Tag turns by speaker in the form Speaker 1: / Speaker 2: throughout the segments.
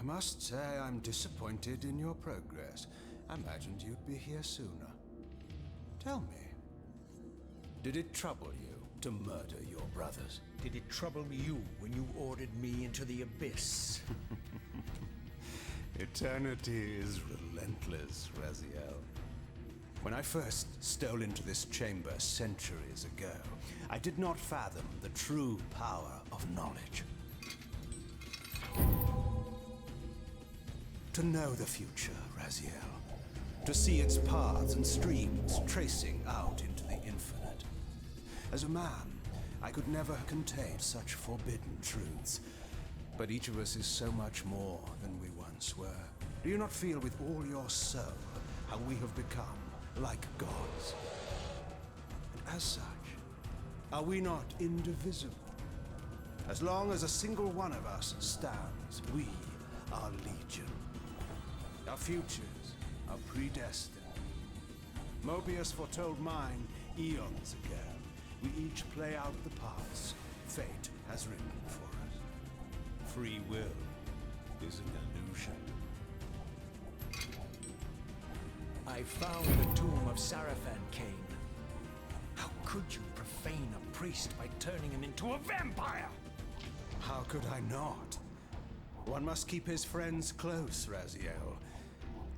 Speaker 1: I must say I'm disappointed in your progress. I imagined you'd be here sooner. Tell me, did it trouble you to murder your brothers?
Speaker 2: Did it trouble you when you ordered me into the abyss?
Speaker 1: Eternity is relentless, Raziel. When I first stole into this chamber centuries ago, I did not fathom the true power of knowledge. To know the future, Raziel. To see its paths and streams tracing out into the infinite. As a man, I could never contain such forbidden truths. But each of us is so much more than we once were. Do you not feel with all your soul how we have become like gods? And as such, are we not indivisible? As long as a single one of us stands, we are legion. Our futures are predestined. Mobius foretold mine eons ago. We each play out the parts fate has written for us. Free will is an illusion.
Speaker 2: I found the tomb of Sarafan, Kain. How could you profane a priest by turning him into a vampire?
Speaker 1: How could I not? One must keep his friends close, Raziel,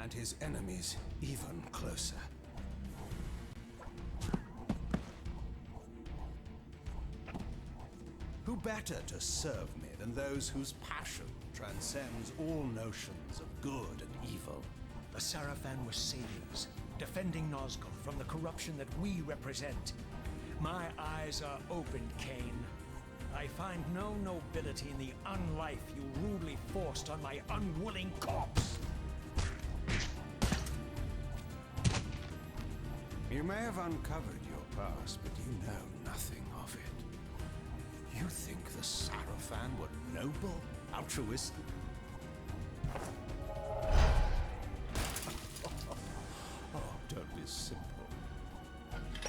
Speaker 1: and his enemies even closer. Who better to serve me than those whose passion transcends all notions of good and evil?
Speaker 2: The Sarafan were saviors, defending Nazgul from the corruption that we represent. My eyes are opened, Kain. I find no nobility in the unlife you rudely forced on my unwilling corpse.
Speaker 1: You may have uncovered your past, but you know nothing of it. You think the Sarafan were noble, altruistic? Oh, don't be simple.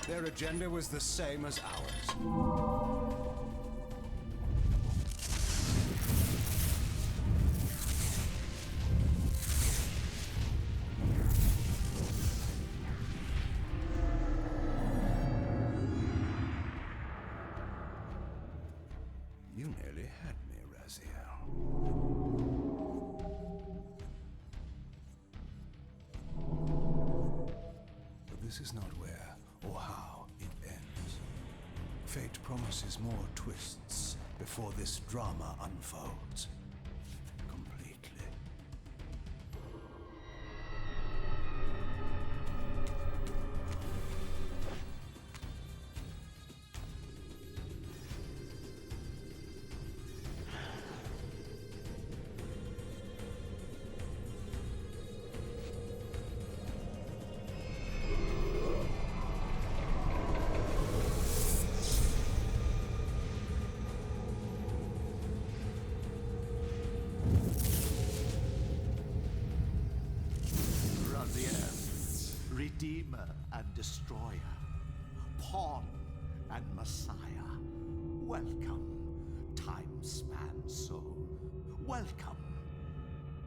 Speaker 1: Their agenda was the same as ours. You nearly had me, Raziel. But this is not where or how it ends. Fate promises more twists before this drama unfolds completely.
Speaker 3: Redeemer and Destroyer, Pawn and Messiah. Welcome, time-span soul. Welcome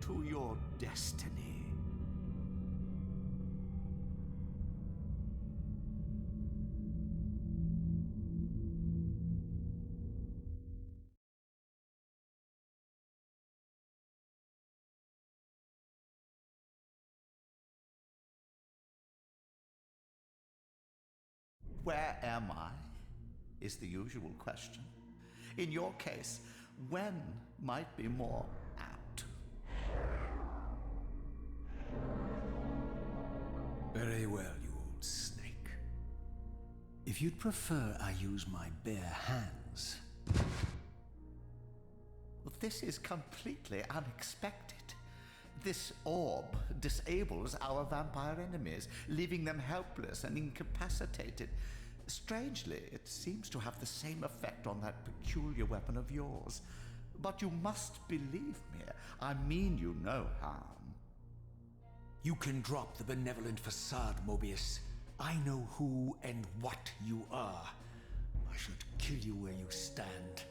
Speaker 3: to your destiny. Where am I? Is the usual question. In your case, when might be more apt.
Speaker 1: Very well, you old snake. If you'd prefer I use my bare hands.
Speaker 3: Well, this is completely unexpected. This orb disables our vampire enemies, leaving them helpless and incapacitated. Strangely, it seems to have the same effect on that peculiar weapon of yours. But you must believe me. I mean you no harm.
Speaker 2: You can drop the benevolent facade, Mobius. I know who and what you are. I should kill you where you stand.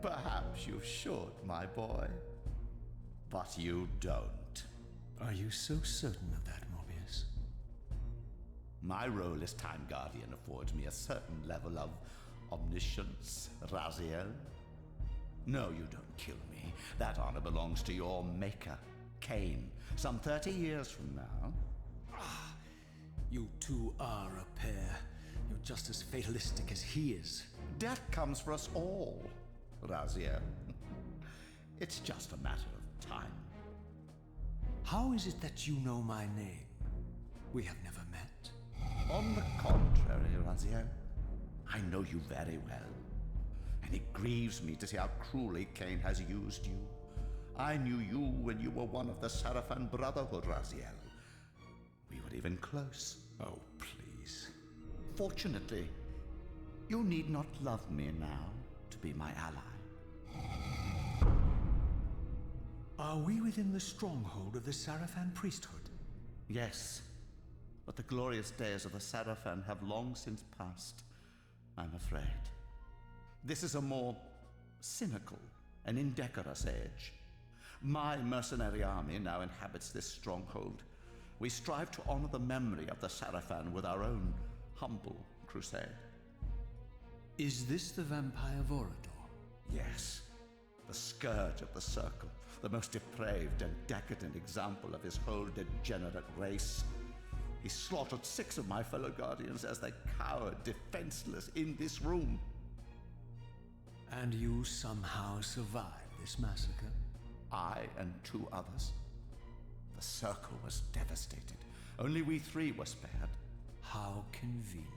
Speaker 3: Perhaps you should, my boy. But you don't.
Speaker 2: Are you so certain of that, Morbius?
Speaker 3: My role as Time Guardian affords me a certain level of omniscience, Raziel. No, you don't kill me. That honor belongs to your maker, Kain, some 30 years from now.
Speaker 2: You two are a pair. You're just as fatalistic as he is.
Speaker 3: Death comes for us all, Raziel. It's just a matter of time.
Speaker 2: How is it that you know my name? We have never met.
Speaker 3: On the contrary, Raziel, I know you very well. And it grieves me to see how cruelly Kain has used you. I knew you when you were one of the Sarafan Brotherhood, Raziel. We were even close.
Speaker 2: Oh, please.
Speaker 3: Fortunately, you need not love me now to be my ally.
Speaker 2: Are we within the stronghold of the Sarafan priesthood?
Speaker 3: Yes, but the glorious days of the Sarafan have long since passed, I'm afraid. This is a more cynical and indecorous age. My mercenary army now inhabits this stronghold. We strive to honor the memory of the Sarafan with our own humble crusade.
Speaker 2: Is this the vampire Vorador?
Speaker 3: Yes, the scourge of the Circle, the most depraved and decadent example of his whole degenerate race. He slaughtered 6 of my fellow Guardians as they cowered defenseless in this room.
Speaker 2: And you somehow survived this massacre?
Speaker 3: I and 2 others. The Circle was devastated. Only we 3 were spared.
Speaker 2: How convenient.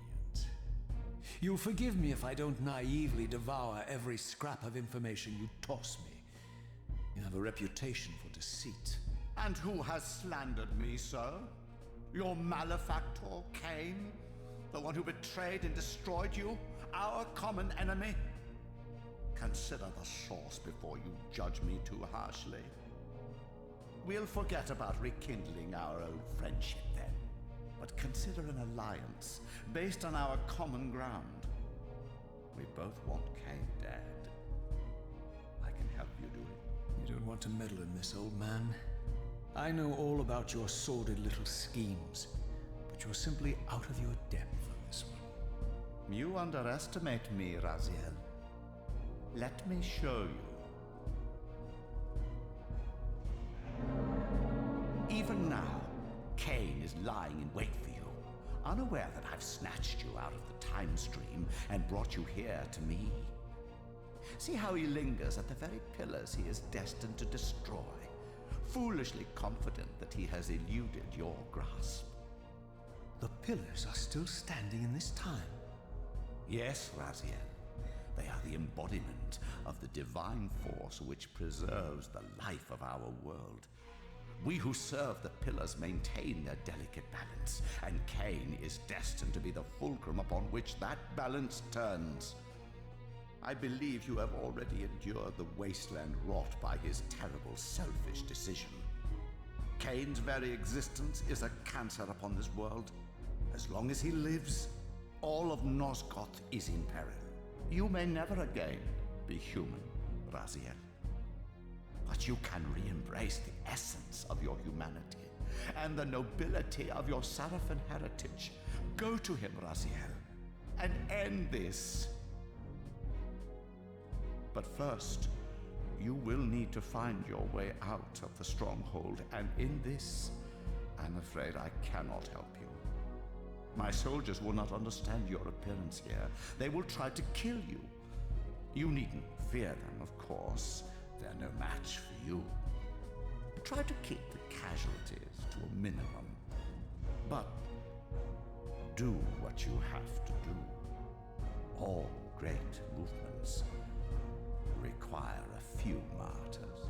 Speaker 2: You'll forgive me if I don't naively devour every scrap of information you toss me. You have a reputation for deceit.
Speaker 3: And who has slandered me, sir? Your malefactor, Kain? The one who betrayed and destroyed you? Our common enemy? Consider the source before you judge me too harshly. We'll forget about rekindling our old friendship then. But consider an alliance based on our common ground. We both want Kain dead. I can help you do it.
Speaker 2: You don't want to meddle in this, old man. I know all about your sordid little schemes, but you're simply out of your depth on this one.
Speaker 3: You underestimate me, Raziel. Let me show you. Even now, Kain is lying in wait for you, unaware that I've snatched you out of the time stream and brought you here to me. See how he lingers at the very pillars he is destined to destroy, foolishly confident that he has eluded your grasp.
Speaker 2: The pillars are still standing in this time?
Speaker 3: Yes, Raziel. They are the embodiment of the divine force which preserves the life of our world. We who serve the pillars maintain their delicate balance, and Kain is destined to be the fulcrum upon which that balance turns. I believe you have already endured the wasteland wrought by his terrible, selfish decision. Kain's very existence is a cancer upon this world. As long as he lives, all of Nosgoth is in peril. You may never again be human, Raziel. But you can re-embrace the essence of your humanity and the nobility of your Sarafan heritage. Go to him, Raziel, and end this. But first, you will need to find your way out of the stronghold, and in this, I'm afraid I cannot help you. My soldiers will not understand your appearance here. They will try to kill you. You needn't fear them, of course. They're no match for you. Try to keep the casualties to a minimum. But do what you have to do. All great movements require a few martyrs.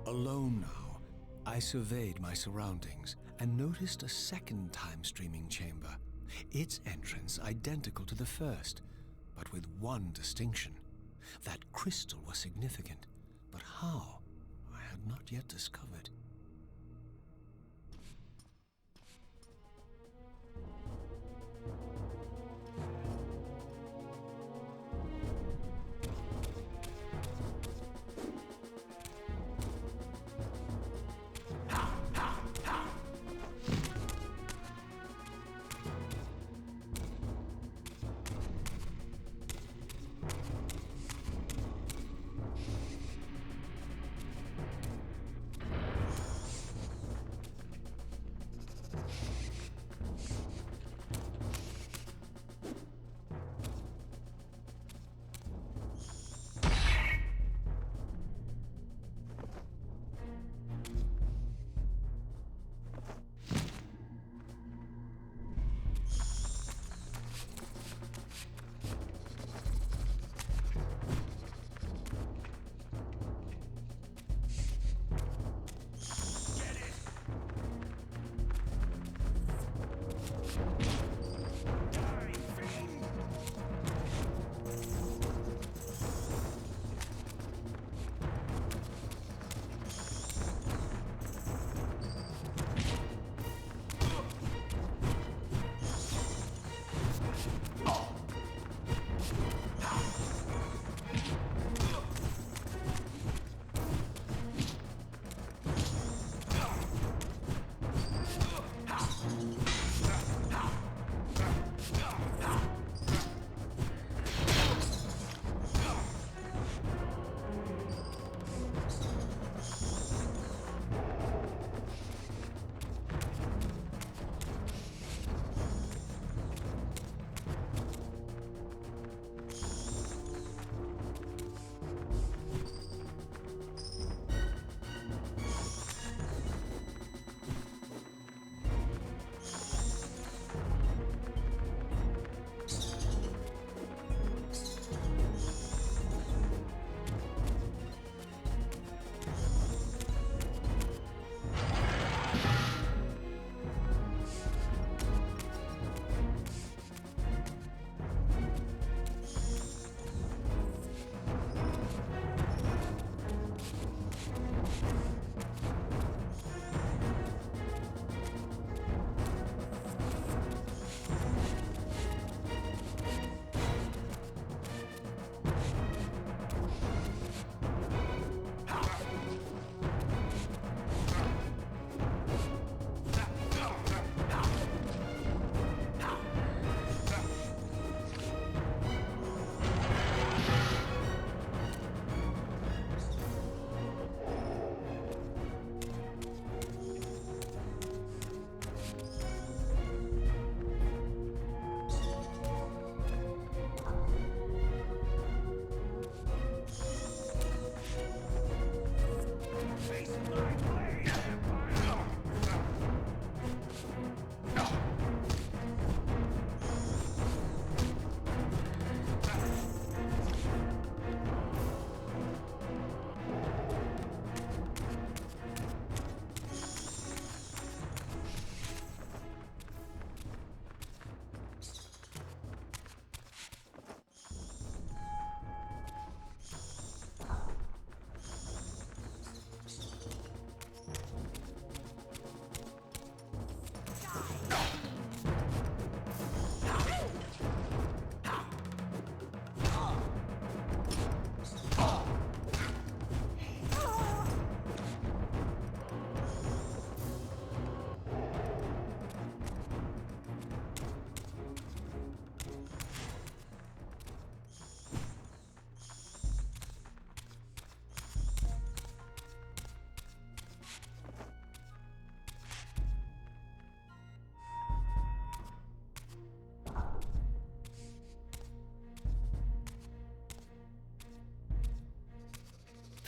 Speaker 2: Alone now, I surveyed my surroundings and noticed a second time-streaming chamber. Its entrance identical to the first, but with one distinction. That crystal was significant, but how, I had not yet discovered.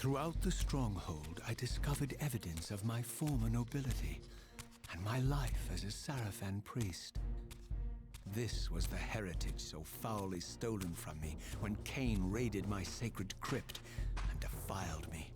Speaker 1: Throughout the stronghold, I discovered evidence of my former nobility and my life as a Sarafan priest. This was the heritage so foully stolen from me when Kain raided my sacred crypt and defiled me.